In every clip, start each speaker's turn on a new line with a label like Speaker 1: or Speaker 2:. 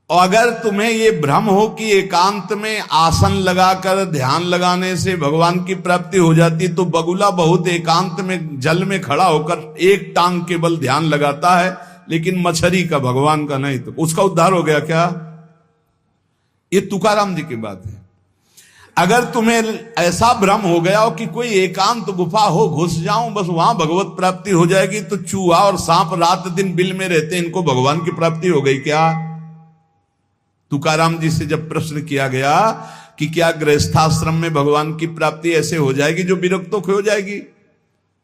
Speaker 1: और अगर तुम्हें ये भ्रम हो कि एकांत में आसन लगाकर ध्यान लगाने से भगवान की प्राप्ति हो जाती, तो बगुला बहुत एकांत में जल में खड़ा होकर एक टांग केवल ध्यान लगाता है, लेकिन मछली का, भगवान का नहीं, तो उसका उद्धार हो गया क्या? ये तुकाराम जी की बात है। अगर तुम्हें ऐसा भ्रम हो गया हो कि कोई एकांत गुफा हो, घुस जाऊं बस वहां भगवत प्राप्ति हो जाएगी, तो चूहा और सांप रात दिन बिल में रहते, इनको भगवान की प्राप्ति हो गई क्या? तुकाराम जी से जब प्रश्न किया गया कि क्या गृहस्थाश्रम में भगवान की प्राप्ति ऐसे हो जाएगी जो विरक्तों की हो जाएगी?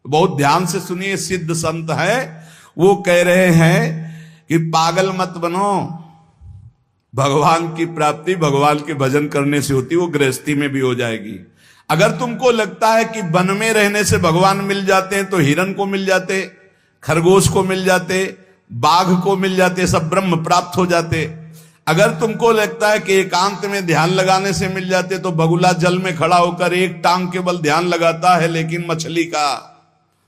Speaker 1: बहुत ध्यान से सुनिए, सिद्ध संत है, वो कह रहे हैं कि पागल मत बनो, भगवान की प्राप्ति भगवान के भजन करने से होती, वो गृहस्थी में भी हो जाएगी। अगर तुमको लगता है कि वन में रहने से भगवान मिल जाते हैं, तो हिरन को मिल जाते, खरगोश को मिल जाते, बाघ को मिल जाते, सब ब्रह्म प्राप्त हो जाते। अगर तुमको लगता है कि एकांत में ध्यान लगाने से मिल जाते, तो बगुला जल में खड़ा होकर एक टांग केवल ध्यान लगाता है, लेकिन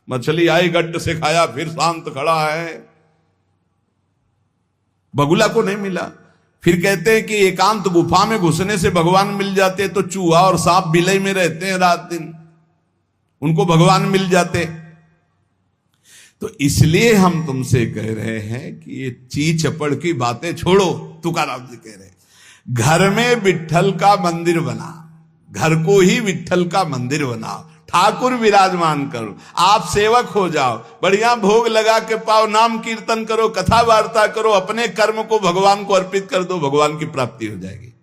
Speaker 1: मछली आई गड्ढ से खाया फिर शांत खड़ा है, बगुला को नहीं मिला। फिर कहते हैं कि एकांत गुफा में घुसने से भगवान मिल जाते, तो चूहा और सांप बिलई में रहते हैं रात दिन, उनको भगवान मिल जाते। तो इसलिए हम तुमसे कह रहे हैं कि ये ची चपड़ की बातें छोड़ो। तुकाराम जी कह रहे हैं घर में विट्ठल का मंदिर बना, घर को ही विट्ठल का मंदिर बनाओ, ठाकुर विराजमान करो, आप सेवक हो जाओ, बढ़िया भोग लगा के पाओ, नाम कीर्तन करो, कथा वार्ता करो, अपने कर्म को भगवान को अर्पित कर दो, भगवान की प्राप्ति हो जाएगी।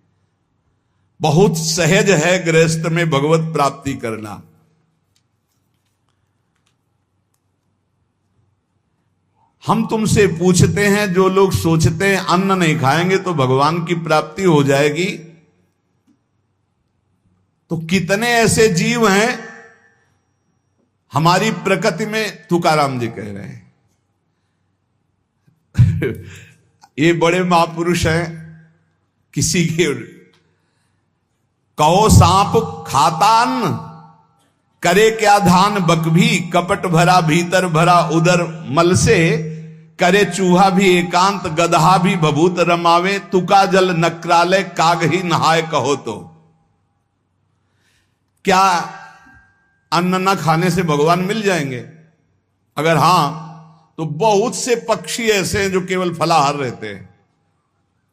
Speaker 1: बहुत सहज है गृहस्थ में भगवत प्राप्ति करना। हम तुमसे पूछते हैं, जो लोग सोचते हैं अन्न नहीं खाएंगे तो भगवान की प्राप्ति हो जाएगी, तो कितने ऐसे जीव हैं हमारी प्रकृति में? तुकाराम जी कह रहे हैं ये बड़े महापुरुष हैं, किसी के कहो सांप खाता अन्न, करे क्या धान बकभी, कपट भरा भीतर भरा उदर मल से, करे चूहा भी एकांत गदहा भी भभूत रमावे, तुका जल नक्राले काग ही नहाए कहो तो। क्या अन्न न खाने से भगवान मिल जाएंगे? अगर हां, तो बहुत से पक्षी ऐसे हैं जो केवल फलाहार रहते हैं,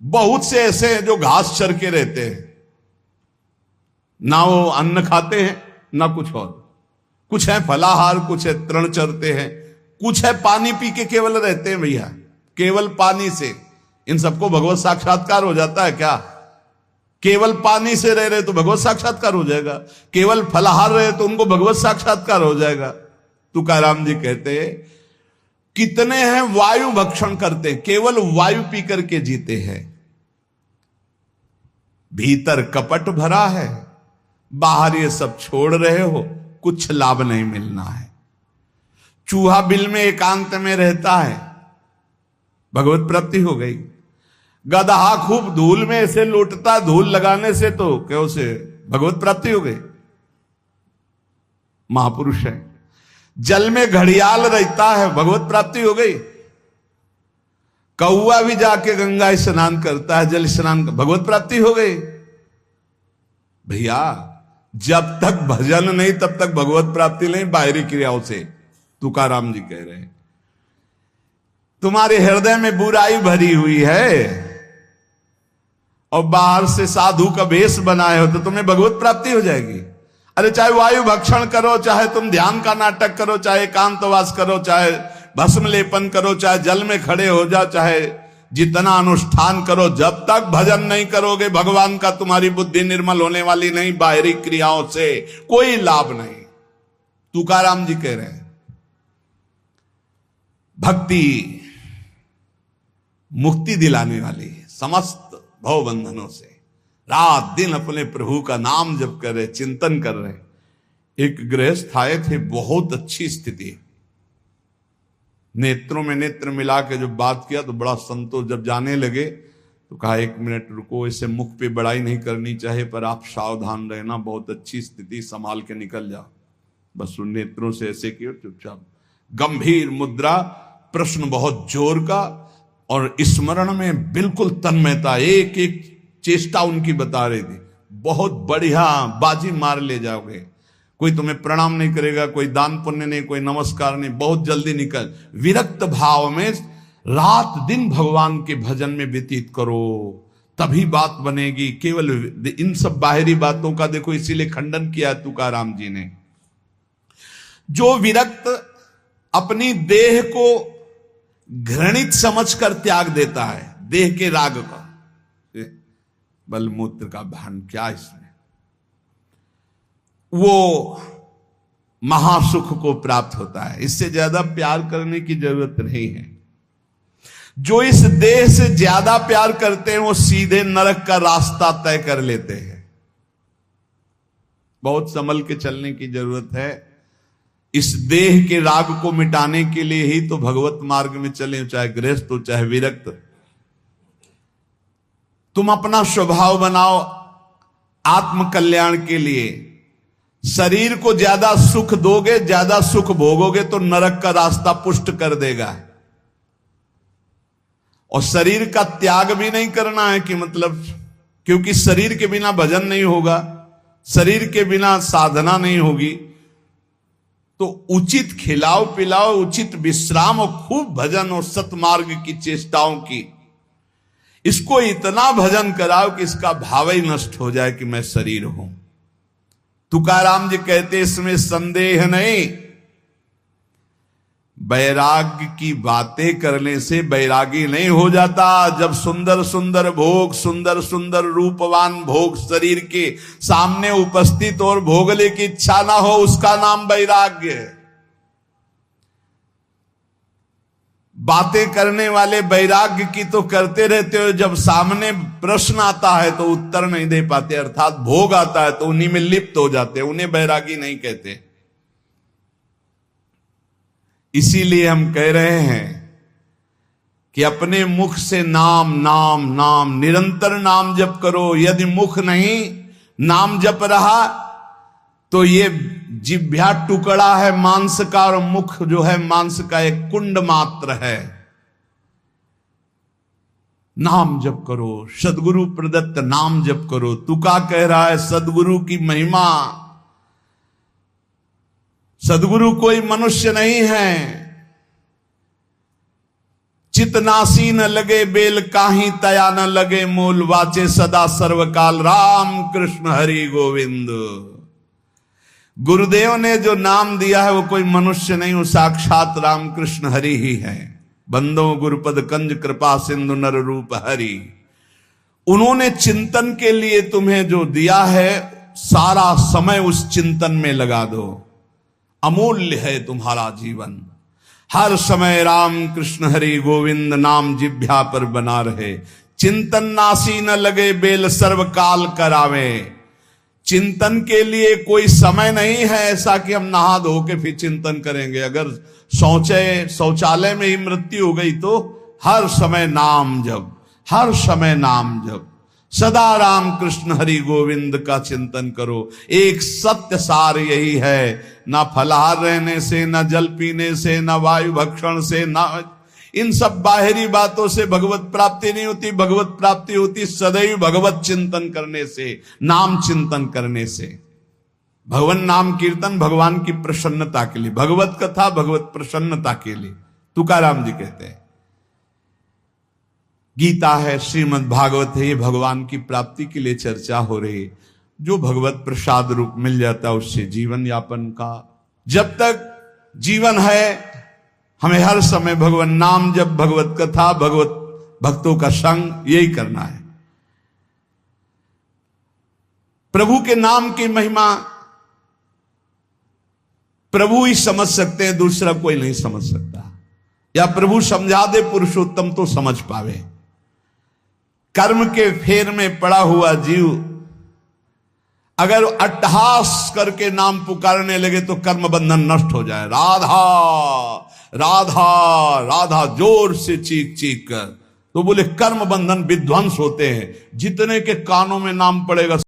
Speaker 1: बहुत से ऐसे हैं जो घास चर के रहते हैं, ना वो अन्न खाते हैं ना कुछ और। कुछ है फलाहार, कुछ है तृण चरते हैं, कुछ है पानी पी के केवल रहते हैं भैया, केवल पानी से। इन सबको भगवत साक्षात्कार हो जाता है क्या? केवल पानी से रह रहे तो भगवत साक्षात्कार हो जाएगा, केवल फलाहार रहे तो उनको भगवत साक्षात्कार हो जाएगा। तुकाराम जी कहते हैं कितने हैं वायु भक्षण करते हैं, केवल वायु पी करके जीते हैं, भीतर कपट भरा है, बाहर ये सब छोड़ रहे हो, कुछ लाभ नहीं मिलना है। चूहा बिल में एकांत में रहता है, भगवत प्राप्ति हो गई। गदहा खूब धूल में ऐसे लौटता, धूल लगाने से तो क्या उसे भगवत प्राप्ति हो गई, महापुरुष है। जल में घड़ियाल रहता है, भगवत प्राप्ति हो गई। कौआ भी जाके गंगा स्नान करता है, जल स्नान, भगवत प्राप्ति हो गई। भैया जब तक भजन नहीं तब तक भगवत प्राप्ति नहीं, बाहरी क्रियाओं से। तुकाराम जी कह रहे हैं तुम्हारे हृदय में बुराई भरी हुई है और बाहर से साधु का भेष बनाए हो, तो तुम्हें भगवत प्राप्ति हो जाएगी। अरे चाहे वायु भक्षण करो, चाहे तुम ध्यान का नाटक करो, चाहे एकांतवास करो, चाहे भस्म लेपन करो, चाहे जल में खड़े हो जाओ, चाहे जितना अनुष्ठान करो, जब तक भजन नहीं करोगे भगवान का, तुम्हारी बुद्धि निर्मल होने वाली नहीं, बाहरी क्रियाओं से कोई लाभ नहीं। तुकाराम जी कह रहे हैं भक्ति मुक्ति दिलाने वाली है समस्त भव बंधनों से। रात दिन अपने प्रभु का नाम जप कर रहे, चिंतन कर रहे। एक गृहस्थ आए थे, बहुत अच्छी स्थिति, नेत्रों में नेत्र मिला के जब बात किया तो बड़ा संतोष। जब जाने लगे तो कहा 1 मिनट रुको, इसे मुख पे बड़ाई नहीं करनी चाहिए, पर आप सावधान रहना, बहुत अच्छी स्थिति, संभाल के निकल जाओ। बस उन नेत्रों से ऐसे किया, चुपचाप गंभीर मुद्रा, प्रश्न बहुत जोर का, और स्मरण में बिल्कुल तन्मयता, एक एक चेष्टा उनकी बता रही थी। बहुत बढ़िया बाजी मार ले जाओगे, कोई तुम्हें प्रणाम नहीं करेगा, कोई दान पुण्य नहीं, कोई नमस्कार नहीं, बहुत जल्दी निकल। विरक्त भाव में रात दिन भगवान के भजन में व्यतीत करो, तभी बात बनेगी। केवल इन सब बाहरी बातों का देखो, इसीलिए खंडन किया तुकाराम जी ने। जो विरक्त अपनी देह को घृणित समझकर त्याग देता है, देह के राग का, बलमूत्र का भान क्या इसमें, वो महासुख को प्राप्त होता है। इससे ज्यादा प्यार करने की जरूरत नहीं है। जो इस देह से ज्यादा प्यार करते हैं वो सीधे नरक का रास्ता तय कर लेते हैं। बहुत संभल के चलने की जरूरत है। इस देह के राग को मिटाने के लिए ही तो भगवत मार्ग में चले, चाहे गृहस्थ हो चाहे विरक्त। तुम अपना स्वभाव बनाओ आत्म कल्याण के लिए। शरीर को ज्यादा सुख दोगे, ज्यादा सुख भोगोगे तो नरक का रास्ता पुष्ट कर देगा। और शरीर का त्याग भी नहीं करना है कि मतलब, क्योंकि शरीर के बिना भजन नहीं होगा, शरीर के बिना साधना नहीं होगी। तो उचित खिलाओ पिलाओ, उचित विश्राम और खूब भजन और सतमार्ग की चेष्टाओं की। इसको इतना भजन कराओ कि इसका भाव ही नष्ट हो जाए कि मैं शरीर हूं। तुकाराम जी कहते इसमें संदेह नहीं। वैराग्य की बातें करने से वैरागी नहीं हो जाता। जब सुंदर सुंदर भोग, सुंदर सुंदर रूपवान भोग शरीर के सामने उपस्थित और भोगने की इच्छा ना हो, उसका नाम वैराग्य है। बातें करने वाले वैराग्य की तो करते रहते हो, जब सामने प्रश्न आता है तो उत्तर नहीं दे पाते, अर्थात भोग आता है तो उन्हीं में लिप्त हो जाते, उन्हें वैरागी नहीं कहते। इसीलिए हम कह रहे हैं कि अपने मुख से नाम नाम नाम, निरंतर नाम जप करो। यदि मुख नहीं नाम जप रहा तो ये जिह्वा टुकड़ा है मांस का, और मुख जो है मांस का एक कुंड मात्र है। नाम जप करो, सदगुरु प्रदत्त नाम जप करो। तुका कह रहा है सदगुरु की महिमा। सदगुरु कोई मनुष्य नहीं है। चितनासी न लगे बेल काहीं, तया न लगे मूल, वाचे सदा सर्वकाल राम कृष्ण हरि गोविंद। गुरुदेव ने जो नाम दिया है वो कोई मनुष्य नहीं, वो साक्षात राम कृष्ण हरि ही है। बंदो गुरुपद कंज कृपा सिंधु नर रूप हरि। उन्होंने चिंतन के लिए तुम्हें जो दिया है, सारा समय उस चिंतन में लगा दो। अमूल्य है तुम्हारा जीवन। हर समय राम कृष्ण हरि गोविंद नाम जिह्वा पर बना रहे। चिंतन नासी न लगे बेल सर्वकाल करावे। चिंतन के लिए कोई समय नहीं है ऐसा कि हम नहा धो के फिर चिंतन करेंगे। अगर शौचालय में ही मृत्यु हो गई तो हर समय नाम जप, हर समय नाम जप। सदा राम कृष्ण हरि गोविंद का चिंतन करो। एक सत्य सार यही है, ना फलाहार रहने से, ना जल पीने से, ना वायु भक्षण से, ना इन सब बाहरी बातों से भगवत प्राप्ति नहीं होती। भगवत प्राप्ति होती सदैव भगवत चिंतन करने से, नाम चिंतन करने से। भगवान नाम कीर्तन भगवान की प्रसन्नता के लिए, भगवत कथा भगवत प्रसन्नता के लिए। तुकाराम जी कहते हैं गीता है, श्रीमद् भागवत है, ये भगवान की प्राप्ति के लिए चर्चा हो रही। जो भगवत प्रसाद रूप मिल जाता है उससे जीवन यापन का। जब तक जीवन है हमें हर समय भगवान नाम जप, भगवत कथा, भगवत भक्तों का संग, यही करना है। प्रभु के नाम की महिमा प्रभु ही समझ सकते हैं, दूसरा कोई नहीं समझ सकता। या प्रभु समझा दे पुरुषोत्तम तो समझ पावे। कर्म के फेर में पड़ा हुआ जीव अगर अट्टहास करके नाम पुकारने लगे तो कर्म बंधन नष्ट हो जाए। राधा राधा राधा जोर से चीख चीख कर, तो बोले कर्म बंधन विध्वंस होते हैं। जितने के कानों में नाम पड़ेगा